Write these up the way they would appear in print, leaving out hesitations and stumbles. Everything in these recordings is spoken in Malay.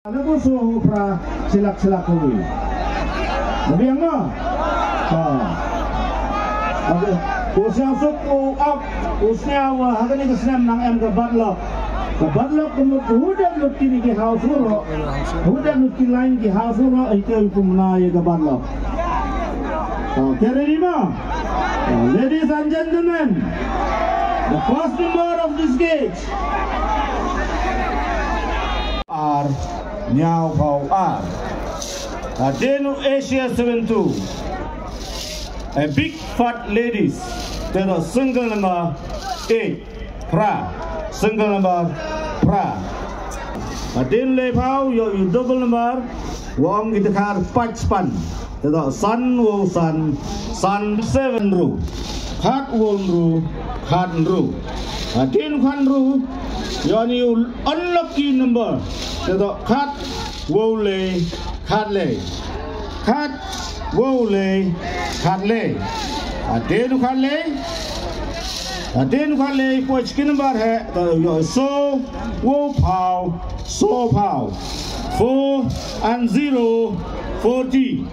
Ano po so pra silak-silak ko rin? Nabiyang mo? Okay. Usyang suk mo up. Usyang hagan ni kasinam ng M kabadlok. Kabadlok kumot hudan luti ni kihausuro. Hudan luti lain kihausuro. Ito yung pumunay kabadlok. Okay, ready mo? Ladies and gentlemen, the first number of this gauge are Nyao Pao R. Denu Asia 72. A big fat ladies. Then a single number 8. Pra. Single number Pra. Denu Le Pao, you double number. Wong kita kar patch pan. Then a sun wo sun. Sun 7 ru. Khat won ru. Khat ru. Denu khan ru. You unlucky number. The cut wole cut lay cut wole cut lay denu cut lay which number hai so wo pow 4 and 0 40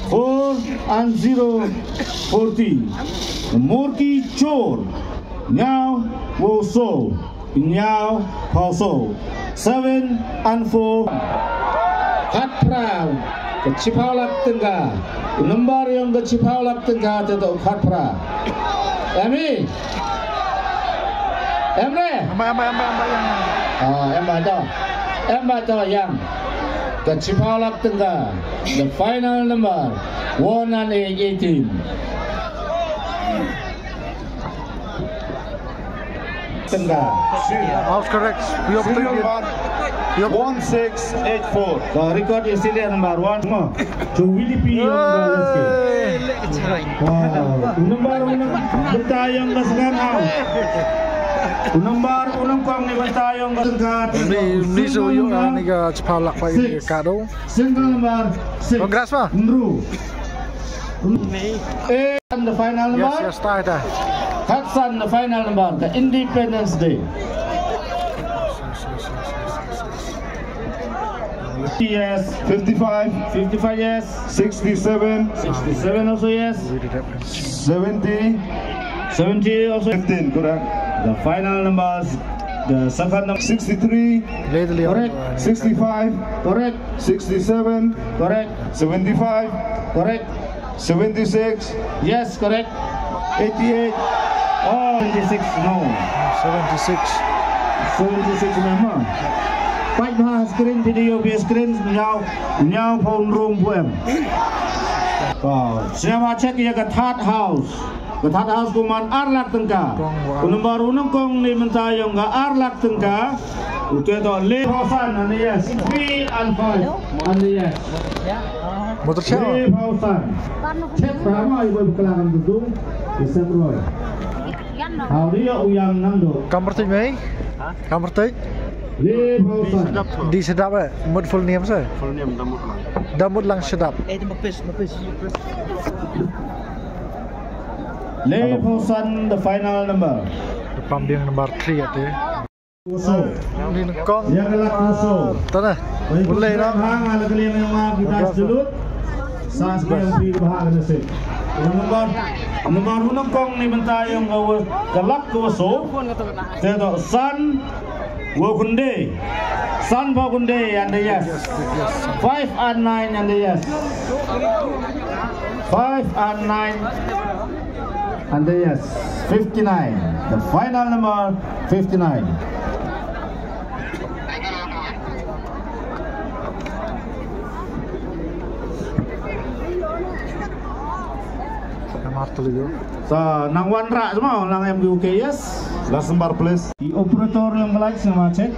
4 and 0 40 morki chor now wo so now pow so 7 and 4 Kat pra Kecipau lap tengah Nomor yang kecipau lap tengah Tetap kat pra Emi Emre Emma yang Kecipau lap tengah The final number 1 and 18 Tengah. That's correct. 1684. The record is serial number 1. To Willipi Number 1 bertayang ke sekarang. Number 1 kong ni bertayang ke sekarang. Ni so yung niga chapalak pa yung kado. Single number 6. Congrats pa. And the final number. Yes, start that. Hudson, the final number, the Independence Day. Yes, 55 yes, 67 also yes, 70 also 15, correct. The final numbers, the second number 63, correct, 65, correct, 67, correct, 75, correct, 76, yes, correct, 88. Oh, 76, no. 76 memang. Baik bah screen video via screen nyau phone room poem. Siapa cek ya ke third house. Ke third house kuman arlak tengka. Number unang kong ni mentayong ga arlak tengka. Utai to le hosan ane yes. 3 and 5 ane yes. Motor siapa? Le hosan. Cek berapa ibu berkelangan duduk. Bisa berapa? Hào đi ông yang năm độ. Kamar tây mấy? Kamar tây? Di sedap eh? Mud full name sah? Full name Damut lang. Damut lang sedap. Mapis. Le Posan, the final number. Pambiang nomor 3 ate. Musuh. Ini kong. Yang kelak musuh. Tanah. Boleh lah. Hang ala kalian yang maaf kita selut. Saat yang pilih bahagia nasib. Nomor unang kong ni bentayong galak kuso. Teto San Wokunde. San Wokunde and the yes. 5 and 9 and the yes. 5 and 9 and the yes. 59. The final number 59. Sa nang wanra semua lang MGUK yes. Last number please. Di operator yang like sama cek.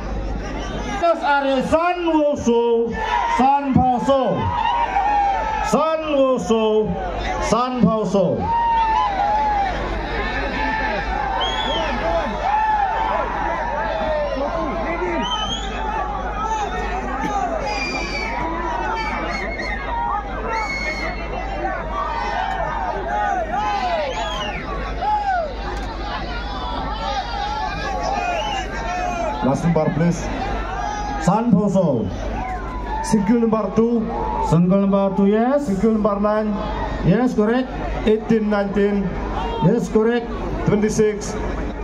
Terus are San Woso, San Pauso. San Woso, San Pauso. Last number please. San Poso. Single number 2. Single number 2, yes. Single number 9. Yes, correct. 18, 19. Yes, correct. 26.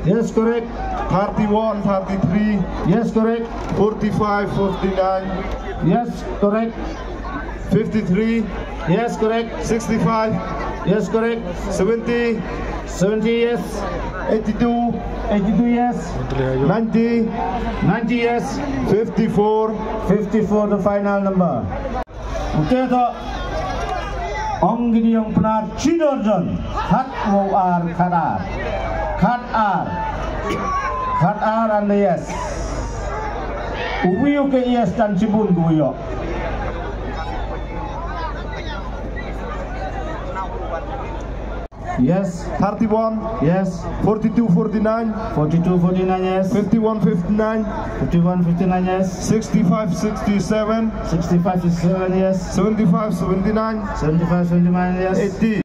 Yes, correct. 31, 33. Yes, correct. 45, 49. Yes, correct. 53. Yes, correct. 65. Yes, correct. 70. 70, yes. 82. 82, yes. 90. 90, yes. 54. 54, the final number. Okay, so Ong gini yang benar Cidorjon. Kat R, kat R. Kat R. Kat R and the yes. Uwi ke yes dan Cibun Guyo. Yes. 31. Yes. 42, 49. 42, 49, yes. 51, 59. 51, 59, yes. 65, 67. 65, 67, yes. 75, 79. 75, 79, yes. 80.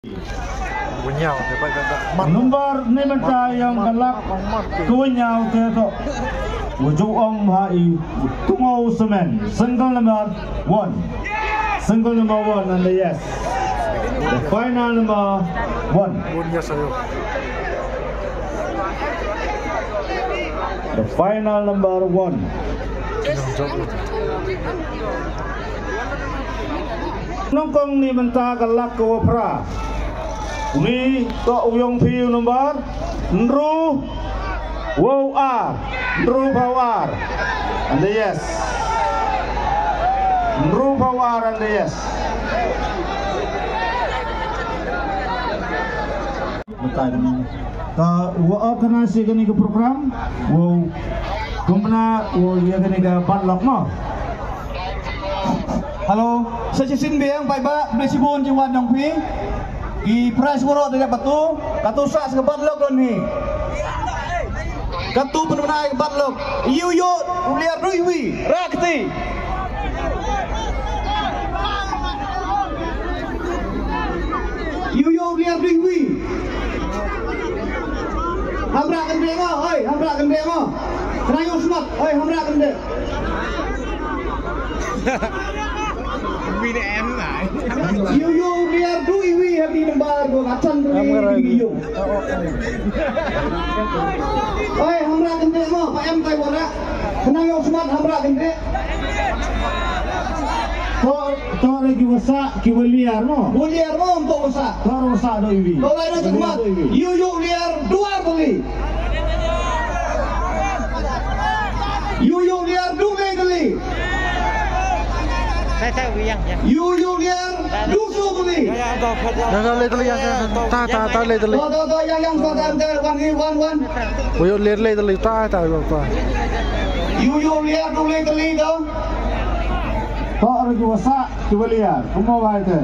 Nomor ni mentah yang galak tuanya ke wujud ong hai tungau semen. Single number 1. Single number 1 and the yes. The final number 1. The final number 1. Nongkong ni mentah galak ke wapra. Ni to uyong piu number Nru Wow R. Nru Wow R and the yes. Nru Wow R and the yes. Ta wa kana si gani ke program wo kumna wo dia gani ke padlock mo. Halo, saya Sin Biang Pai Ba Beli Sibun Jiwan Yang Pi. Di price murah tidak batu, katu sak sekebat lok ni. Katu benar-benar kebat lok. Iu lihat ruiwi, rakti. Iu lihat ruiwi. Hamra kendeng oh, hoi, hamra kendeng oh. Senayu semat, hoi, hamra kendeng. Iu lihat ruiwi hari lembar gua kacan ruiwi iu. Hoi, hamra kendeng oh, Pak M tai wara. Senayu semat hamra kendeng. To lagi wasak kiwaliar mo. Buliar mo untuk wasak. To wasak do iwi. Kalau ada semat, iu liar dua kali. Iu liar dua kali. Iu liar dusu kali. Jangan le tali yang ta le tali. To yang saudara wan. Woyo le tali ta. Iu liar dua kali tu. To lagi wasak kiwaliar. Kumo ba ite?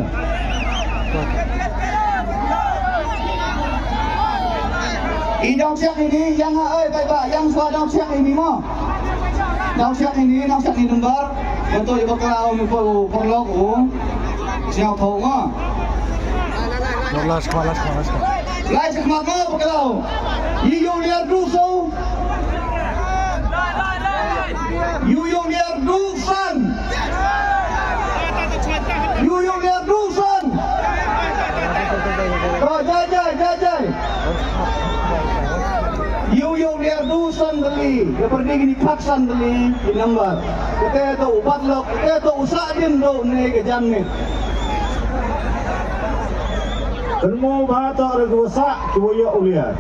Dong siap ini yang baik yang suara dong siap ini mo. Dong siap ini lembar. Untuk ibu kalau mau perlu siap tahu mo. Las. Lai sekemat mo kalau. Iu liar dusu. Iu liar dusan. Iu liar dusan. Oh jajai. Iu liar dusan beli. Seperti gini paksan beli di lembar. Kita tu ubat lok, kita tu usak din do ni kejan ni. Kenmo ba to lagi wasak kiwaliar.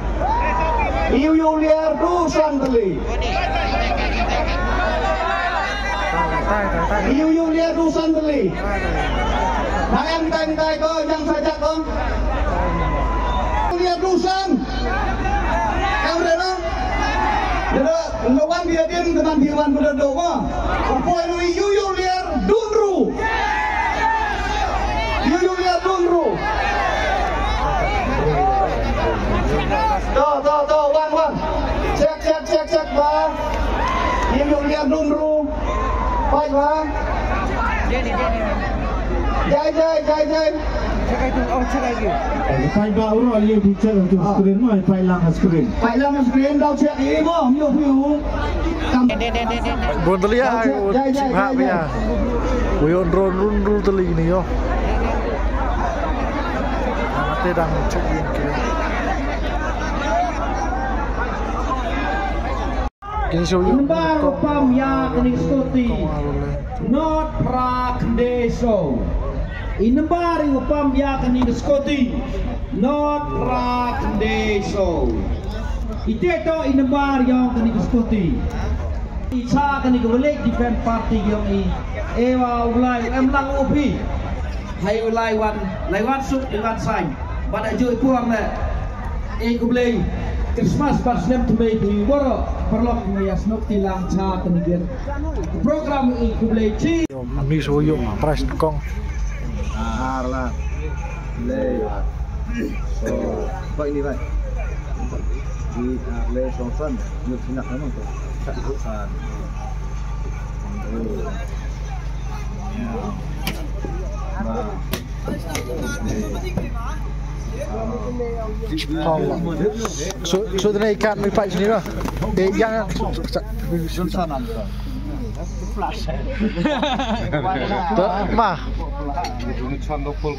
Iu liar dusan beli. Iu liar dusan beli. Nak minta kau yang saja kau. Liar dusan. Kau dah. Jadi lawan dia dengan diwan berdua mah. Apa itu iu liar dunru. Iu liar dunru. Tuh, wan. Cek bah. Iu liar dunru. Baik bah. Jai. Pai baru ali teacher untuk screen mo, pai lang screen. Pai lang screen daw check ini mo, miu piu. Bon tali ya, ha ya. Kuyon run tali ni yo. Mate dang check in kiri. Kini show you. Baru pam ya kini skuti. Not Prakandeso. Inembari upam ya kini skuti. Not Prakandeso. Iteto inembari yang kini skuti. Icha kini kebalik defend party yang ini. Ewa ulai lang upi. Hai ulai wan suk dengan sign. Pada jual puang le. Kebalik. Christmas pas nem tumay di waro perlok ngayas nok tilang cha kenigen program ikubelai chi Mi so yo price kong Arla. Le. So, baik ni baik. Di le sonsan, ni sinak nama tu. Tak sonsan. So tadi ikan mi pai sini lah. Yang Sonsan nampak. Flash. mah. Ini candok pol